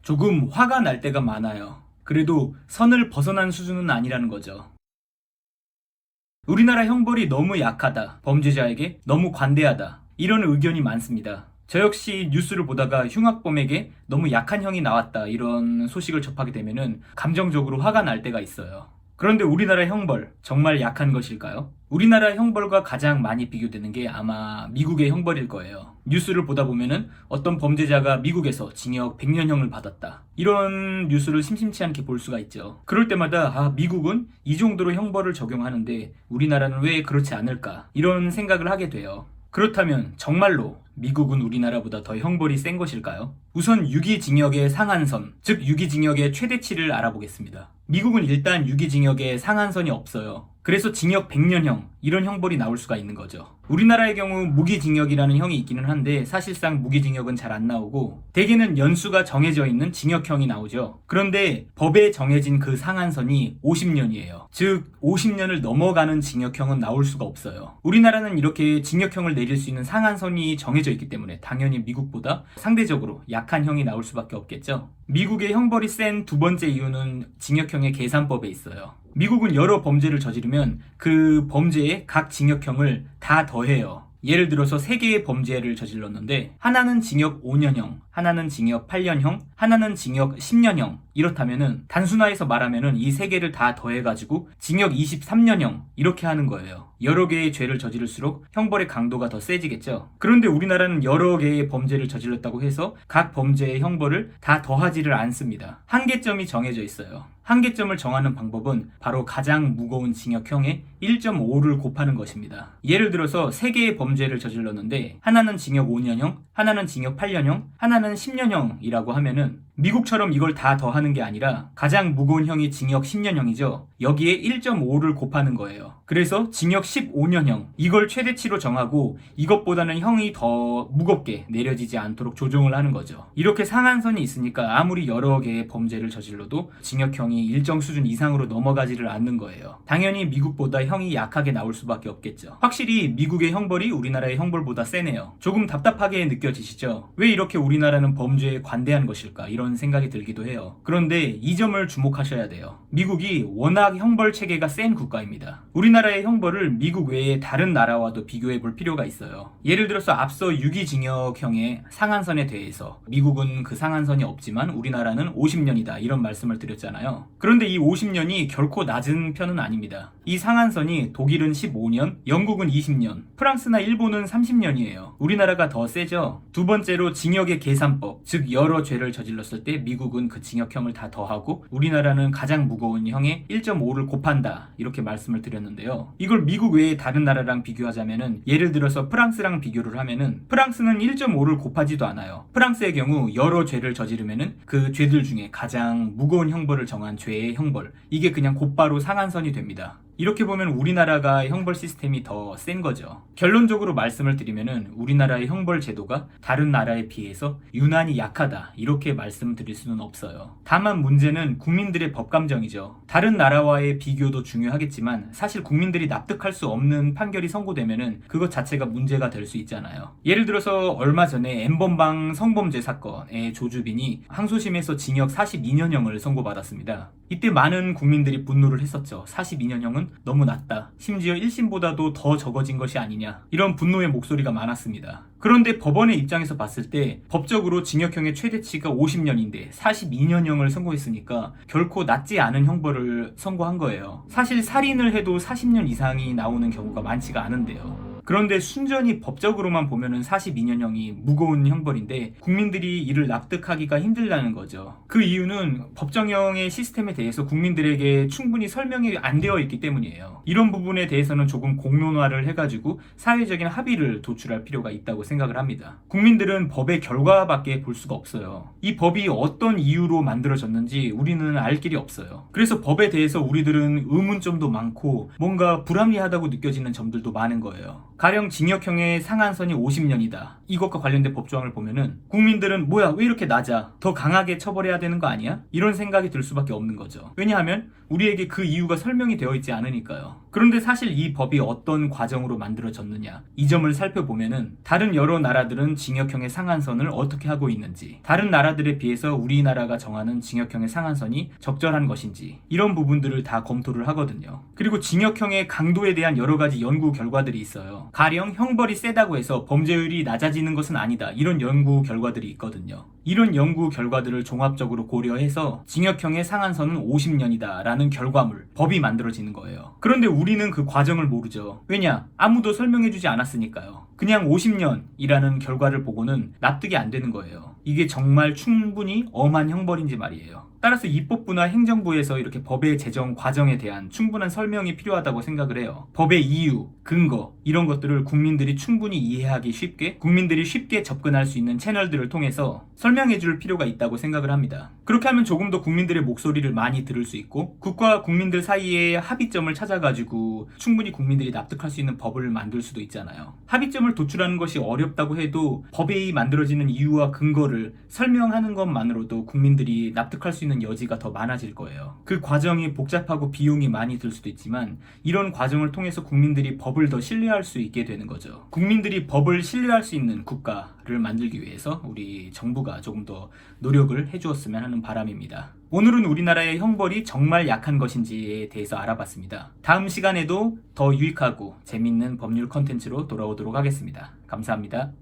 조금 화가 날 때가 많아요. 그래도 선을 벗어난 수준은 아니라는 거죠. 우리나라 형벌이 너무 약하다, 범죄자에게 너무 관대하다, 이런 의견이 많습니다. 저 역시 뉴스를 보다가 흉악범에게 너무 약한 형이 나왔다, 이런 소식을 접하게 되면은 감정적으로 화가 날 때가 있어요. 그런데 우리나라 형벌 정말 약한 것일까요? 우리나라 형벌과 가장 많이 비교되는 게 아마 미국의 형벌일 거예요. 뉴스를 보다 보면은 어떤 범죄자가 미국에서 징역 100년형을 받았다, 이런 뉴스를 심심치 않게 볼 수가 있죠. 그럴 때마다 미국은 이 정도로 형벌을 적용하는데 우리나라는 왜 그렇지 않을까, 이런 생각을 하게 돼요. 그렇다면 정말로 미국은 우리나라보다 더 형벌이 센 것일까요? 우선 유기징역의 상한선, 즉 유기징역의 최대치를 알아보겠습니다. 미국은 일단 유기징역의 상한선이 없어요. 그래서 징역 100년형, 이런 형벌이 나올 수가 있는 거죠. 우리나라의 경우 무기징역이라는 형이 있기는 한데 사실상 무기징역은 잘 안 나오고 대개는 연수가 정해져 있는 징역형이 나오죠. 그런데 법에 정해진 그 상한선이 50년이에요. 즉 50년을 넘어가는 징역형은 나올 수가 없어요. 우리나라는 이렇게 징역형을 내릴 수 있는 상한선이 정해져 있기 때문에 당연히 미국보다 상대적으로 약한 형이 나올 수밖에 없겠죠. 미국의 형벌이 센 두 번째 이유는 징역형의 계산법에 있어요. 미국은 여러 범죄를 저지르면 그 범죄의 각 징역형을 다 더해요. 예를 들어서 3개의 범죄를 저질렀는데 하나는 징역 5년형, 하나는 징역 8년형, 하나는 징역 10년형, 이렇다면은 단순화해서 말하면은 이 3개를 다 더해가지고 징역 23년형, 이렇게 하는 거예요. 여러 개의 죄를 저지를수록 형벌의 강도가 더 세지겠죠. 그런데 우리나라는 여러 개의 범죄를 저질렀다고 해서 각 범죄의 형벌을 다 더하지를 않습니다. 한계점이 정해져 있어요. 한계점을 정하는 방법은 바로 가장 무거운 징역형에 1.5를 곱하는 것입니다. 예를 들어서 3개의 범죄를 저질렀는데 하나는 징역 5년형, 하나는 징역 8년형, 하나는 10년형이라고 하면은 미국처럼 이걸 다 더하는 게 아니라 가장 무거운 형이 징역 10년형이죠. 여기에 1.5를 곱하는 거예요. 그래서 징역 15년형, 이걸 최대치로 정하고 이것보다는 형이 더 무겁게 내려지지 않도록 조정을 하는 거죠. 이렇게 상한선이 있으니까 아무리 여러 개의 범죄를 저질러도 징역형이 일정 수준 이상으로 넘어가지를 않는 거예요. 당연히 미국보다 형이 약하게 나올 수밖에 없겠죠. 확실히 미국의 형벌이 우리나라의 형벌보다 세네요. 조금 답답하게 느껴지시죠? 왜 이렇게 우리나라는 범죄에 관대한 것일까, 이런 생각이 들기도 해요. 그런데 이 점을 주목하셔야 돼요. 미국이 워낙 형벌 체계가 센 국가입니다. 우리나라의 형벌을 미국 외의 다른 나라와도 비교해 볼 필요가 있어요. 예를 들어서 앞서 유기징역형의 상한선에 대해서 미국은 그 상한선이 없지만 우리나라는 50년이다, 이런 말씀을 드렸잖아요. 그런데 이 50년이 결코 낮은 편은 아닙니다. 이 상한선이 독일은 15년, 영국은 20년, 프랑스나 일본은 30년이에요. 우리나라가 더 세죠. 두 번째로 징역의 계산법, 즉 여러 죄를 저질렀을 때 미국은 그 징역형을 다 더하고 우리나라는 가장 무거운 형에 1.5를 곱한다, 이렇게 말씀을 드렸는데요. 이걸 미국 외의 다른 나라랑 비교하자면은 예를 들어서 프랑스랑 비교를 하면은 프랑스는 1.5를 곱하지도 않아요. 프랑스의 경우 여러 죄를 저지르면은 그 죄들 중에 가장 무거운 형벌을 정한 죄의 형벌, 이게 그냥 곧바로 상한선이 됩니다. 이렇게 보면 우리나라가 형벌 시스템이 더 센 거죠. 결론적으로 말씀을 드리면은 우리나라의 형벌 제도가 다른 나라에 비해서 유난히 약하다, 이렇게 말씀드릴 수는 없어요. 다만 문제는 국민들의 법감정이죠. 다른 나라와의 비교도 중요하겠지만 사실 국민들이 납득할 수 없는 판결이 선고되면은 그것 자체가 문제가 될 수 있잖아요. 예를 들어서 얼마 전에 N번방 성범죄 사건의 조주빈이 항소심에서 징역 42년형을 선고받았습니다. 이때 많은 국민들이 분노를 했었죠. 42년형은 너무 낮다, 심지어 1심보다도 더 적어진 것이 아니냐, 이런 분노의 목소리가 많았습니다. 그런데 법원의 입장에서 봤을 때 법적으로 징역형의 최대치가 50년인데 42년형을 선고했으니까 결코 낮지 않은 형벌을 선고한 거예요. 사실 살인을 해도 40년 이상이 나오는 경우가 많지가 않은데요. 그런데 순전히 법적으로만 보면은 42년형이 무거운 형벌인데 국민들이 이를 납득하기가 힘들다는 거죠. 그 이유는 법정형의 시스템에 대해서 국민들에게 충분히 설명이 안 되어 있기 때문이에요. 이런 부분에 대해서는 조금 공론화를 해가지고 사회적인 합의를 도출할 필요가 있다고 생각을 합니다. 국민들은 법의 결과밖에 볼 수가 없어요. 이 법이 어떤 이유로 만들어졌는지 우리는 알 길이 없어요. 그래서 법에 대해서 우리들은 의문점도 많고 뭔가 불합리하다고 느껴지는 점들도 많은 거예요. 가령 징역형의 상한선이 50년이다. 이것과 관련된 법조항을 보면은 국민들은 뭐야 왜 이렇게 낮아? 더 강하게 처벌해야 되는 거 아니야? 이런 생각이 들 수밖에 없는 거죠. 왜냐하면 우리에게 그 이유가 설명이 되어 있지 않으니까요. 그런데 사실 이 법이 어떤 과정으로 만들어졌느냐, 이 점을 살펴보면은 다른 여러 나라들은 징역형의 상한선을 어떻게 하고 있는지, 다른 나라들에 비해서 우리나라가 정하는 징역형의 상한선이 적절한 것인지, 이런 부분들을 다 검토를 하거든요. 그리고 징역형의 강도에 대한 여러 가지 연구 결과들이 있어요. 가령 형벌이 세다고 해서 범죄율이 낮아지는 것은 아니다, 이런 연구 결과들이 있거든요. 이런 연구 결과들을 종합적으로 고려해서 징역형의 상한선은 50년이다 라는 결과물, 법이 만들어지는 거예요. 그런데 우리는 그 과정을 모르죠. 왜냐? 아무도 설명해주지 않았으니까요. 그냥 50년이라는 결과를 보고는 납득이 안 되는 거예요. 이게 정말 충분히 엄한 형벌인지 말이에요. 따라서 입법부나 행정부에서 이렇게 법의 제정 과정에 대한 충분한 설명이 필요하다고 생각을 해요. 법의 이유, 근거, 이런 것들을 국민들이 충분히 이해하기 쉽게, 국민들이 쉽게 접근할 수 있는 채널들을 통해서 설명해 줄 필요가 있다고 생각을 합니다. 그렇게 하면 조금 더 국민들의 목소리를 많이 들을 수 있고, 국가와 국민들 사이에 합의점을 찾아가지고 충분히 국민들이 납득할 수 있는 법을 만들 수도 있잖아요. 합의점을 도출하는 것이 어렵다고 해도 법이 만들어지는 이유와 근거를 설명하는 것만으로도 국민들이 납득할 수 있는 여지가 더 많아질 거예요. 그 과정이 복잡하고 비용이 많이 들 수도 있지만 이런 과정을 통해서 국민들이 법을 더 신뢰할 수 있게 되는 거죠. 국민들이 법을 신뢰할 수 있는 국가를 만들기 위해서 우리 정부가 조금 더 노력을 해주었으면 하는 바람입니다. 오늘은 우리나라의 형벌이 정말 약한 것인지에 대해서 알아봤습니다. 다음 시간에도 더 유익하고 재밌는 법률 컨텐츠로 돌아오도록 하겠습니다. 감사합니다.